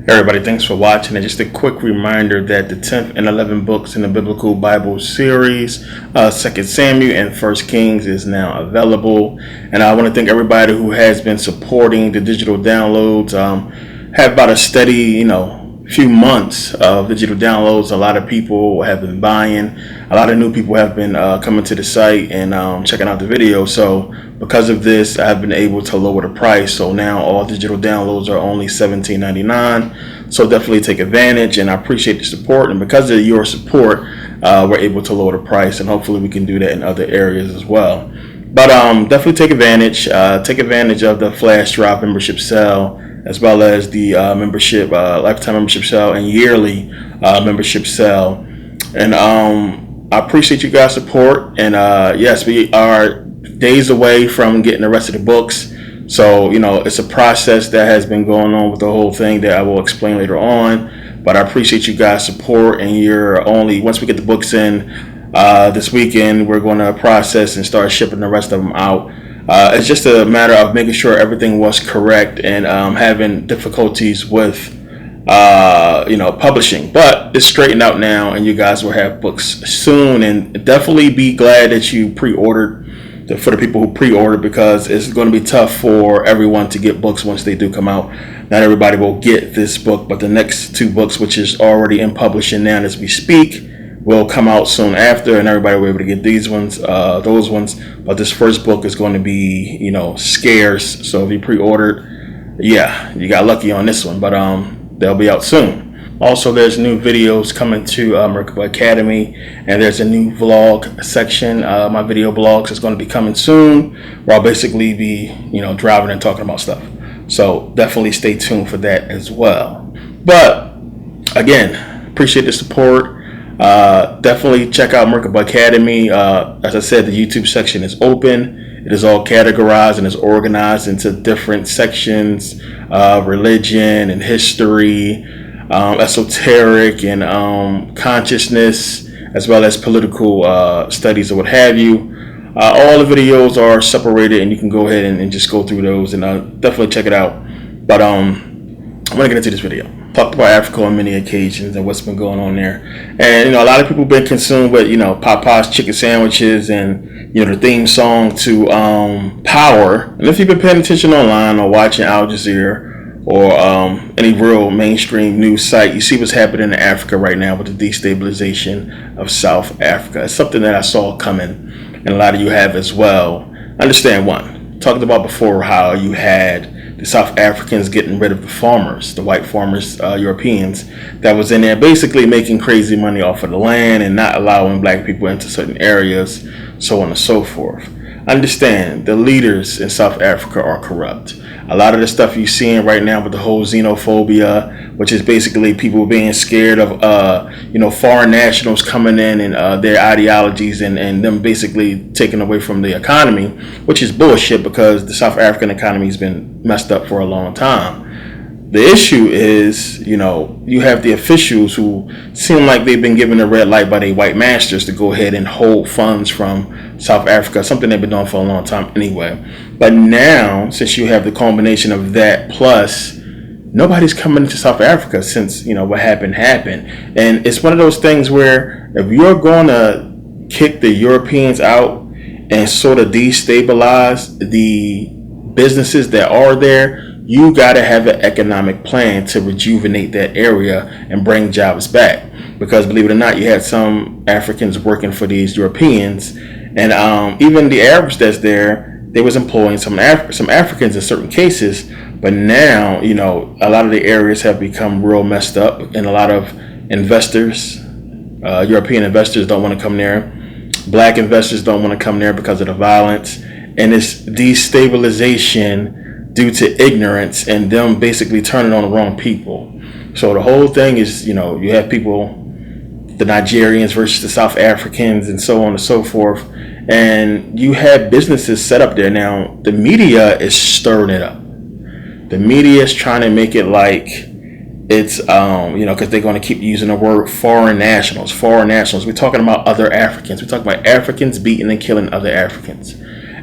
Everybody, thanks for watching. And just a quick reminder that the 10th and 11th books in the Biblical Bible series, 2 Samuel and 1 Kings, is now available. And I want to thank everybody who has been supporting the digital downloads. Have about a steady, few months of digital downloads. A lot of people have been buying. A lot of new people have been coming to the site and checking out the video. So because of this, I've been able to lower the price. So now all digital downloads are only $17.99. So definitely take advantage, and I appreciate the support. And because of your support, we're able to lower the price, and hopefully we can do that in other areas as well. But definitely take advantage. Take advantage of the flash drive membership sale, as well as the membership, lifetime membership sale and yearly membership sale. And I appreciate you guys' support. And yes, we are days away from getting the rest of the books. So, it's a process that has been going on with the whole thing that I will explain later on. But I appreciate you guys' support. And once we get the books in this weekend, we're going to process and start shipping the rest of them out. It's just a matter of making sure everything was correct and having difficulties with, publishing. But it's straightened out now, and you guys will have books soon. And definitely be glad that you pre-ordered, for the people who pre-ordered, because it's going to be tough for everyone to get books once they do come out. Not everybody will get this book, but the next two books, which is already in publishing now as we speak, will come out soon after, and everybody will be able to get these ones, those ones. But this first book is going to be, scarce. So if you pre-ordered, yeah, you got lucky on this one. But they'll be out soon. Also, there's new videos coming to Merkabah Academy, and there's a new vlog section. My video blogs is going to be coming soon, where I'll basically be, driving and talking about stuff. So definitely stay tuned for that as well. But again, appreciate the support. Definitely check out Merkabah Academy. As I said, the YouTube section is open. It is all categorized and is organized into different sections of religion and history, esoteric and consciousness, as well as political studies or what have you. All the videos are separated, and you can go ahead and just go through those, and definitely check it out. But I want to get into this video. Talked about Africa on many occasions and what's been going on there. And, a lot of people have been consumed with, Papa's chicken sandwiches and, the theme song to Power. And if you've been paying attention online or watching Al Jazeera or any real mainstream news site, you see what's happening in Africa right now with the destabilization of South Africa. It's something that I saw coming, and a lot of you have as well. Understand one. Talked about before how you had the South Africans getting rid of the farmers, the white farmers, Europeans, that was in there basically making crazy money off of the land and not allowing black people into certain areas, so on and so forth. Understand, the leaders in South Africa are corrupt. A lot of the stuff you're seeing right now with the whole xenophobia, which is basically people being scared of, foreign nationals coming in and their ideologies and them basically taking away from the economy, which is bullshit because the South African economy has been messed up for a long time. The issue is, you have the officials who seem like they've been given a red light by their white masters to go ahead and hold funds from South Africa, something they've been doing for a long time anyway. But now, since you have the combination of that plus nobody's coming to South Africa since, what happened. And it's one of those things where if you're going to kick the Europeans out and sort of destabilize the businesses that are there, you got to have an economic plan to rejuvenate that area and bring jobs back. Because believe it or not, you had some Africans working for these Europeans, and even the Arabs that's there, they was employing some Africans in certain cases. But now, a lot of the areas have become real messed up, and a lot of investors, European investors, don't want to come there. Black investors don't want to come there because of the violence, and it's destabilization due to ignorance and them basically turning on the wrong people. So the whole thing is, you have people, the Nigerians versus the South Africans and so on and so forth. And you have businesses set up there. Now, the media is stirring it up. The media is trying to make it like it's, because they're going to keep using the word foreign nationals. We're talking about other Africans. We're talking about Africans beating and killing other Africans.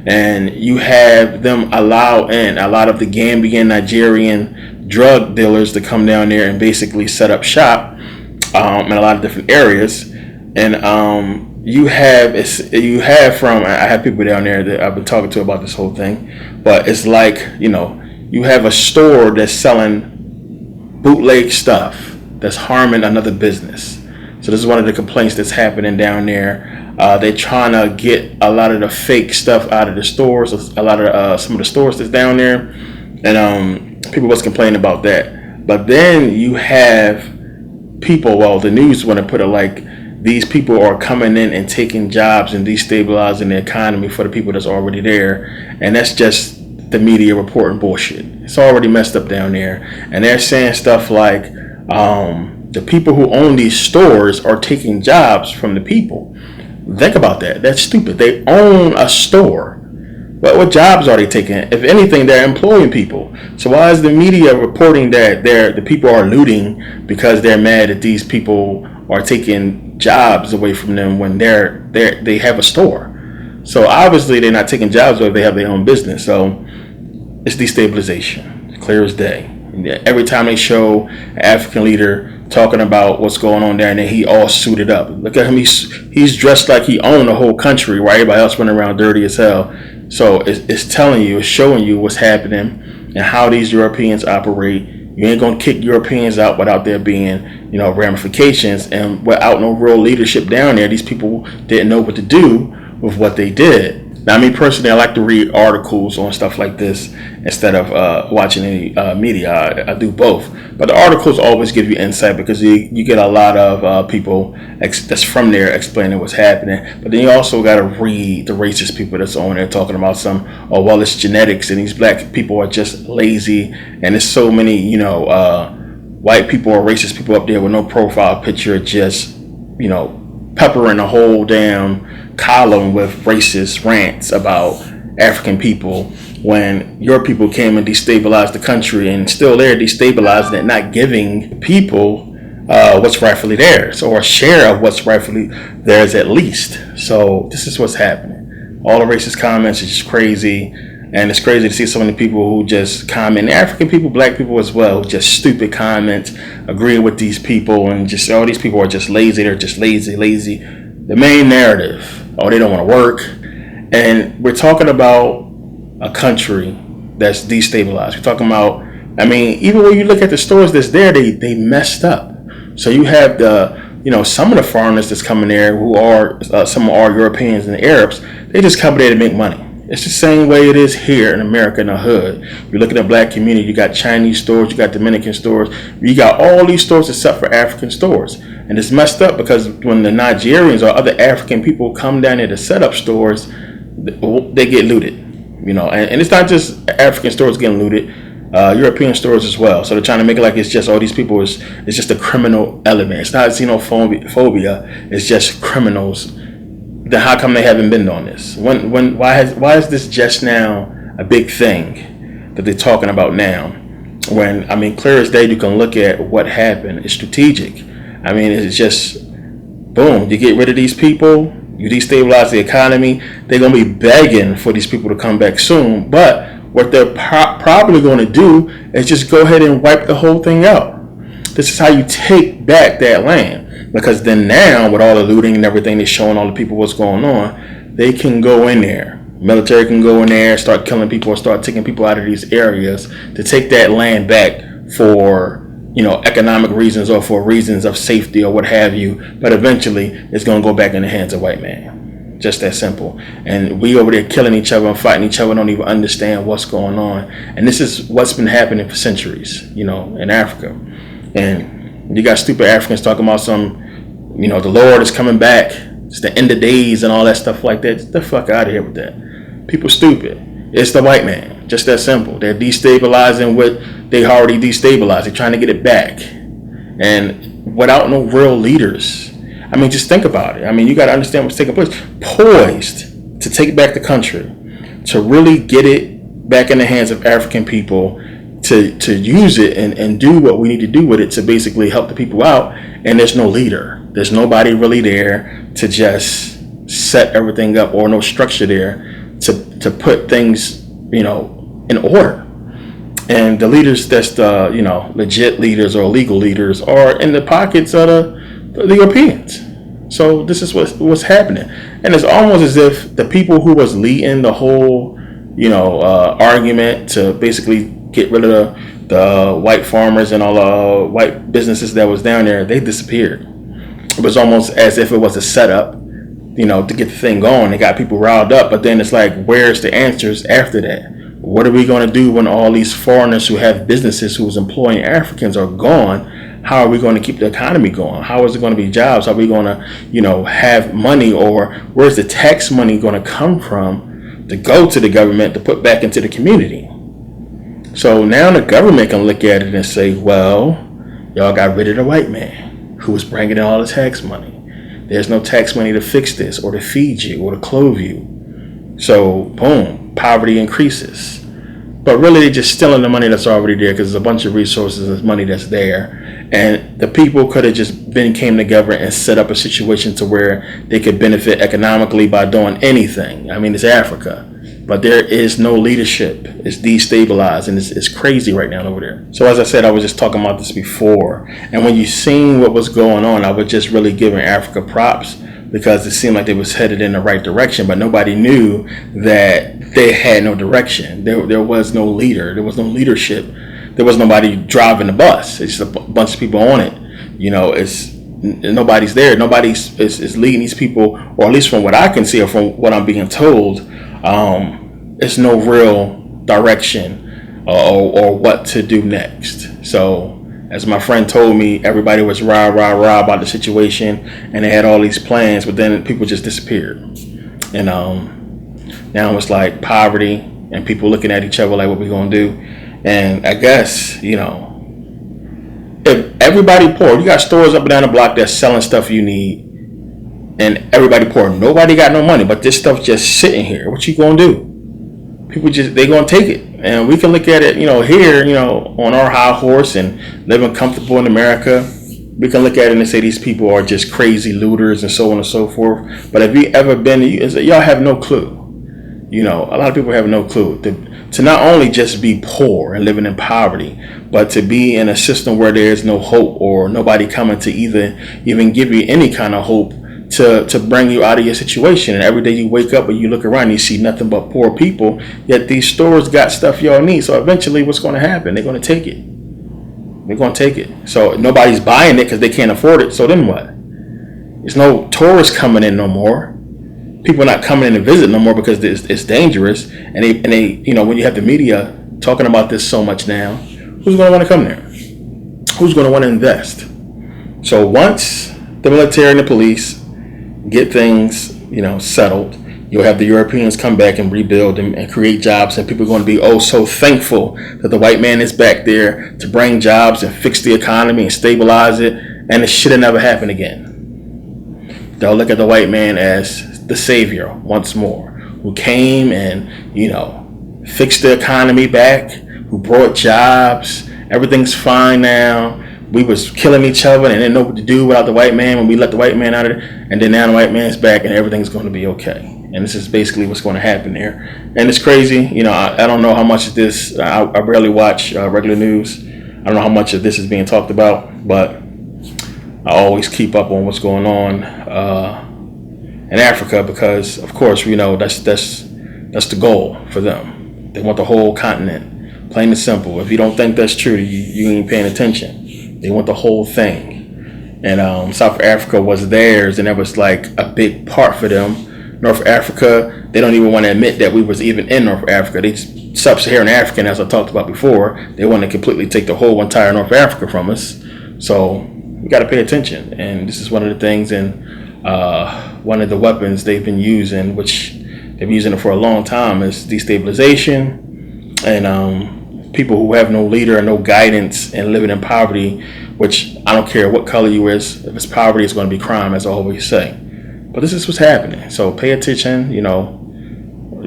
And you have them allow in a lot of the Gambian, Nigerian drug dealers to come down there and basically set up shop in a lot of different areas. And you have from, I have people down there that I've been talking to about this whole thing, but it's like, you have a store that's selling bootleg stuff that's harming another business. So this is one of the complaints that's happening down there. They're trying to get a lot of the fake stuff out of the stores, a lot of some of the stores that's down there, and people was complaining about that. But then you have people, well, the news want to put it like these people are coming in and taking jobs and destabilizing the economy for the people that's already there, and that's just the media reporting bullshit. It's already messed up down there, and they're saying stuff like the people who own these stores are taking jobs from the people. Think about that. That's stupid. They own a store. What jobs are they taking? If anything, they're employing people. So why is the media reporting that the people are looting because they're mad that these people are taking jobs away from them when they have a store? So obviously they're not taking jobs away. They have their own business. So it's destabilization, clear as day. Every time they show an African leader talking about what's going on there, and then he all suited up. Look at him. He's dressed like he owned the whole country, while everybody else running around dirty as hell. So it's telling you, it's showing you what's happening and how these Europeans operate. You ain't gonna kick Europeans out without there being, ramifications, and without no real leadership down there. These people didn't know what to do with what they did. Now, me personally, I like to read articles on stuff like this instead of watching any media. I do both. But the articles always give you insight because you get a lot of people that's from there explaining what's happening. But then you also got to read the racist people that's on there talking about it's genetics and these black people are just lazy. And there's so many, white people or racist people up there with no profile picture, just, peppering the whole damn column with racist rants about African people when your people came and destabilized the country, and still they're destabilizing it, not giving people what's rightfully theirs, or a share of what's rightfully theirs at least. So this is what's happening. All the racist comments is just crazy, and it's crazy to see so many people who just comment, African people, black people as well, just stupid comments, agreeing with these people, and just all these people are just lazy. They're just lazy. The main narrative, they don't want to work. And we're talking about a country that's destabilized. We're talking about, even when you look at the stores that's there, they messed up. So you have some of the foreigners that's coming there who are, some are Europeans and Arabs, they just come there to make money. It's the same way it is here in America in the hood. You look at the black community, you got Chinese stores, you got Dominican stores, you got all these stores except for African stores. And it's messed up because when the Nigerians or other African people come down there to set up stores, they get looted. And it's not just African stores getting looted, European stores as well. So they're trying to make it like it's just all these people it's just a criminal element. It's not xenophobia, it's just criminals. Then how come they haven't been on this? Why is this just now a big thing that they're talking about now? When clear as day, you can look at what happened. It's strategic. It's just boom. You get rid of these people, you destabilize the economy. They're gonna be begging for these people to come back soon. But what they're probably going to do is just go ahead and wipe the whole thing out. This is how you take back that land. Because then now, with all the looting and everything, they're showing all the people what's going on, they can go in there. Military can go in there, start killing people, or start taking people out of these areas to take that land back for, economic reasons or for reasons of safety or what have you. But eventually, it's going to go back in the hands of white man. Just that simple. And we over there killing each other and fighting each other, don't even understand what's going on. And this is what's been happening for centuries, in Africa. And you got stupid Africans talking about the Lord is coming back. It's the end of days and all that stuff like that. Get the fuck out of here with that. People stupid. It's the white man. Just that simple. They're destabilizing what they already destabilized. They're trying to get it back. And without no real leaders. Just think about it. You got to understand what's taking place. Poised to take back the country, to really get it back in the hands of African people, to use it and do what we need to do with it to basically help the people out. And there's no leader. There's nobody really there to just set everything up, or no structure there to put things, in order. And the leaders that's the, legit leaders or illegal leaders are in the pockets of the Europeans. So this is what's happening. And it's almost as if the people who was leading the whole, argument to basically get rid of the white farmers and all the white businesses that was down there, they disappeared. It was almost as if it was a setup, to get the thing going. They got people riled up, but then it's like, where's the answers after that? What are we going to do when all these foreigners who have businesses who's employing Africans are gone? How are we going to keep the economy going? How is it going to be jobs? Are we going to, have money, or where's the tax money going to come from to go to the government to put back into the community? So now the government can look at it and say, well, y'all got rid of the white man who was bringing in all the tax money. There's no tax money to fix this or to feed you or to clothe you. So, boom, poverty increases. But really, they're just stealing the money that's already there, because there's a bunch of resources and money that's there. And the people could have just came together and set up a situation to where they could benefit economically by doing anything. I mean, it's Africa. But there is no leadership. It's destabilized, and it's crazy right now over there. So as I said, I was just talking about this before. And when you seen what was going on, I was just really giving Africa props, because it seemed like they was headed in the right direction, but nobody knew that they had no direction. There was no leader. There was no leadership. There was nobody driving the bus. It's just a bunch of people on it. It's nobody's there. Nobody's is leading these people, or at least from what I can see or from what I'm being told. It's no real direction or what to do next. So, as my friend told me, everybody was rah about the situation, and they had all these plans, but then people just disappeared. And now it's like poverty and people looking at each other like, what we gonna do? And I guess, if everybody poor, you got stores up and down the block that's selling stuff you need, and everybody poor, nobody got no money, but this stuff just sitting here. What you gonna do? People they gonna take it. And we can look at it, here, on our high horse and living comfortable in America. We can look at it and say these people are just crazy looters and so on and so forth. But have you ever been, y'all have no clue. A lot of people have no clue. To not only just be poor and living in poverty, but to be in a system where there is no hope, or nobody coming to even give you any kind of hope to bring you out of your situation. And every day you wake up and you look around, you see nothing but poor people, yet these stores got stuff y'all need. So eventually what's going to happen? They're going to take it. They're going to take it. So nobody's buying it because they can't afford it. So then what? There's no tourists coming in no more. People are not coming in to visit no more because it's dangerous. And they when you have the media talking about this so much now, who's going to want to come there? Who's going to want to invest? So once the military and the police get things, settled, you'll have the Europeans come back and rebuild and create jobs, and people are going to be so thankful that the white man is back there to bring jobs and fix the economy and stabilize it, and it should have never happened again. They'll look at the white man as the savior once more, who came and, fixed the economy back, who brought jobs. Everything's fine now. We was killing each other and didn't know what to do without the white man when we let the white man out of it. And then now the white man's back and everything's going to be okay. And this is basically what's going to happen there. And it's crazy. I don't know how much of this, I rarely watch regular news. I don't know how much of this is being talked about, but I always keep up on what's going on in Africa, because of course we know that's the goal for them. They want the whole continent, plain and simple. If you don't think that's true, you ain't paying attention. They want the whole thing. And South Africa was theirs, and that was like a big part for them. North Africa, they don't even want to admit that we was even in North Africa. They just, Sub-Saharan African, as I talked about before, they want to completely take the whole entire North Africa from us. So we got to pay attention. And this is one of the things, and one of the weapons they've been using, which they've been using it for a long time, is destabilization and people who have no leader and no guidance and living in poverty, which I don't care what color you is. If it's poverty, it's going to be crime, as I always say. But this is what's happening. So pay attention,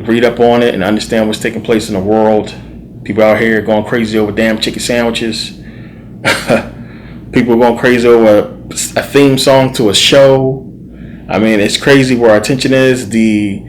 read up on it and understand what's taking place in the world. People out here going crazy over damn chicken sandwiches. People are going crazy over a theme song to a show. I mean, it's crazy where our attention is. The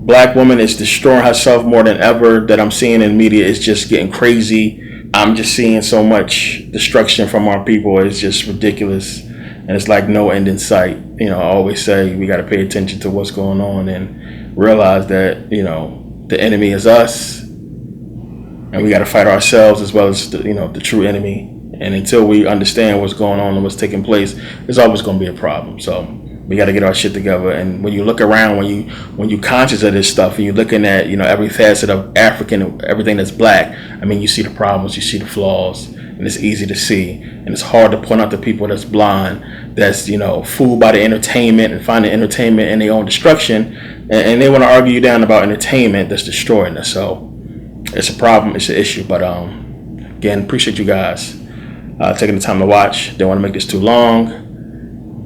black woman is destroying herself more than ever that I'm seeing in media. It's just getting crazy. I'm just seeing so much destruction from our people. It's just ridiculous, and it's like no end in sight. I always say we got to pay attention to what's going on and realize that the enemy is us, and we got to fight ourselves as well as the true enemy. And until we understand what's going on and what's taking place, there's always going to be a problem. So we got to get our shit together. And when you look around, when you conscious of this stuff, and you're looking at every facet of African, everything that's black, I mean, you see the problems, you see the flaws, and it's easy to see. And it's hard to point out the people that's blind, that's fooled by the entertainment and finding entertainment in their own destruction, and they want to argue you down about entertainment that's destroying us. So it's a problem, it's an issue. But again, appreciate you guys taking the time to watch. Don't want to make this too long.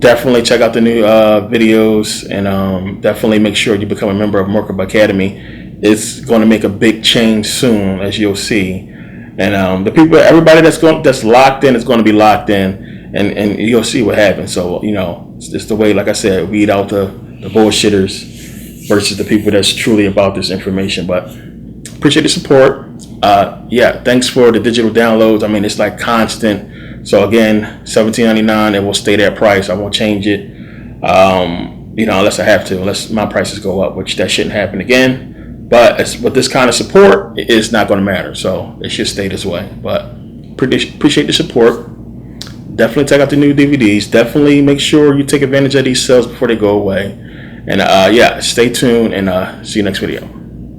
Definitely check out the new videos, and definitely make sure you become a member of Merkabah Academy. It's going to make a big change soon, as you'll see. And the people, everybody that's locked in is going to be locked in, and you'll see what happens. So it's the way, like I said, weed out the bullshitters versus the people that's truly about this information. But appreciate the support. Thanks for the digital downloads. I mean, it's like constant. So again, $17.99. It will stay that price. I won't change it. Unless I have to, unless my prices go up, which that shouldn't happen again. But with this kind of support, it's not going to matter. So it should stay this way. But appreciate the support. Definitely check out the new DVDs. Definitely make sure you take advantage of these sales before they go away. And stay tuned, and see you next video.